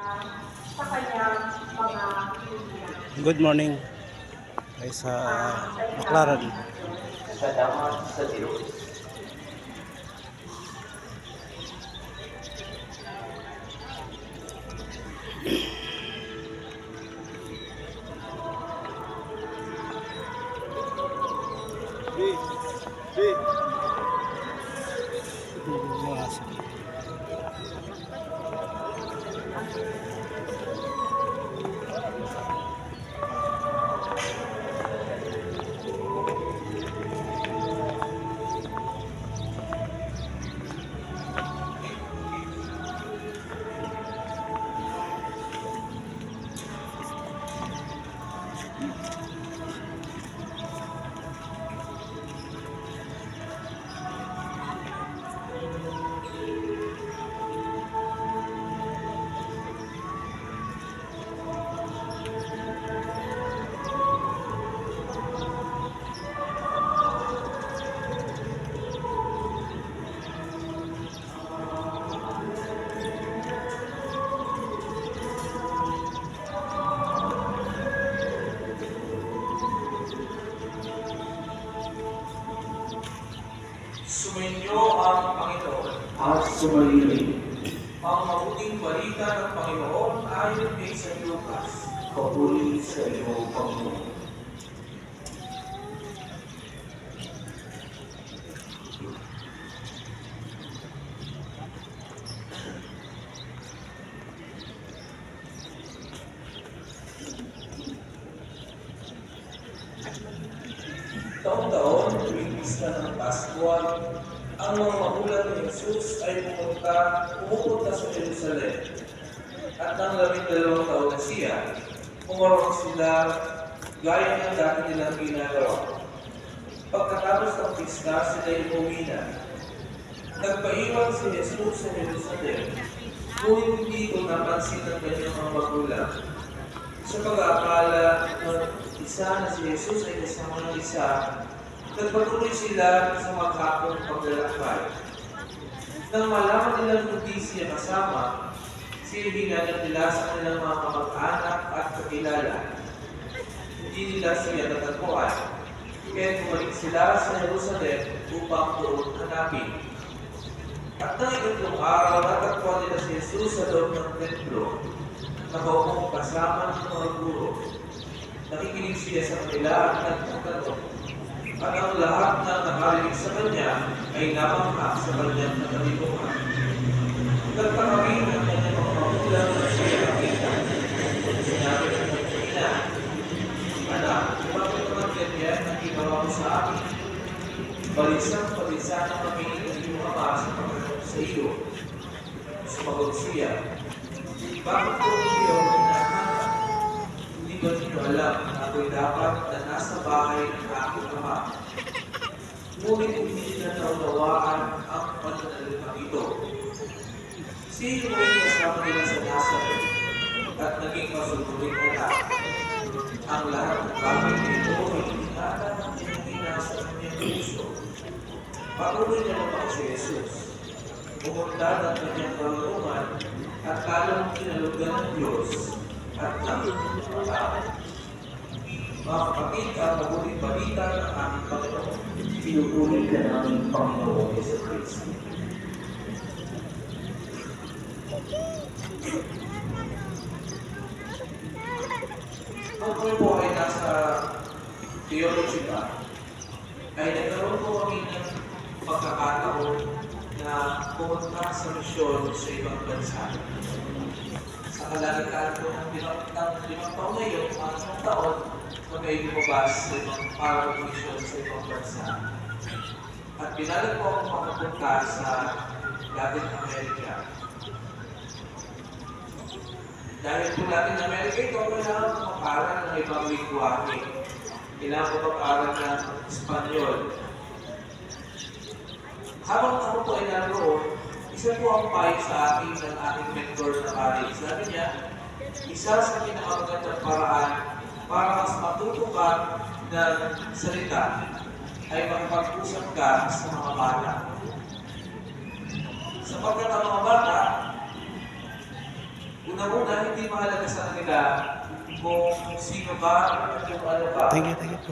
sa kanyang mga pilihan. Good morning ay sa Baclaran. Salamat sa Diyos. Sumainyo ang Panginoon. At sumalilig, Ang mabuting balita ng Panginoon ayon kay San Lucas. papuri sa iyo, Panginoon. Taon-taon, tuwing pista ng Pasko, ang mga magulang ni Jesus ay pumupunta sa Jerusalem. At nang 12 taon na siya, pumarong sila gaya ng dati nilang ginagawa. Pagkatapos ng pista, sila ay umuwi na. Nagpaiwan si Jesus sa Jerusalem, ngunit hindi ito napansin ng kanyang mga magulang. Sa pag-aakala ng isa na si Jesus ay kasama ng isa, nagpatuloy sila sa maghapong paglalakbay. Nang malaman nilang hindi siya kasama, sinihingan nila sa kanilang mga kamag-anak at kakilala. Hindi nila siya natagpuan, kaya bumalik sila sa Jerusalem upang doon hanapin. At nang ikatlong araw, natagpuan nila si Jesus sa loob ng templo, nakaupo kasama ng mga guro. Nakikinig siya sa kanila at nagtatanong. At ang lahat na nakarinig sa kanya ay namangha sa kanyang katalinuhan. Nagtaka rin ang kanyang mga magulang na siya nakita. Sinabi ng kanyang ina, "Anak, bakit naman ganyan ang ginawa mo sa akin? Balisan na kami ng iyong ama sa pagkakas sa iyo." Sumagot siya, "Bakit ko hindi ako hinahanap? Hindi ba niyo alam na ako'y dapat na nasa bahay ng aking ama?" Ngunit hindi nila naunawaan ang pananalitan ito. Si Noe kasama nila sa Nazareth at naging masunuring anak. Ang lahat ng bagay nito ay inata ng pinangina sa kanyang puso. Patuloy niya naman si Jesus. Pumunta ng kanyang karunungan at kalang kinalugan ng Diyos at nagpapatawad. Mga kapatid, ang mabuting balita ng aming Panginoon. Pinupuri ka namin, Panginoon Yesu Kristo. Nung kami po ay nasa theology pa, ay nagkaroon po kami ng pagkakataon na pumunta sa misyon sa ibang bansa. Sa kalalitan ko ng limang taon na yun, mga isang taon, kami ay lumabas sa ibang parang misyon sa ibang bansa. At pinalag po akong makapunta sa Latin America. Dahil po Latin America ito, kailangan ko mag-aral ng ibang lingwahe. Kailangan ko mag-aral ng Espanyol. Habang ako po ay naroon, isa po ang payo sa akin ng ating mentor na pari. Sabi niya, isa sa pinakamagandang paraan para mas matuto ka ng salita ay makapag-usap ka sa mga bata. Sapagkat ang mga bata, una Unang-una, hindi mahalaga sa kanila kung sino ka, kung ano ka. Thank you po.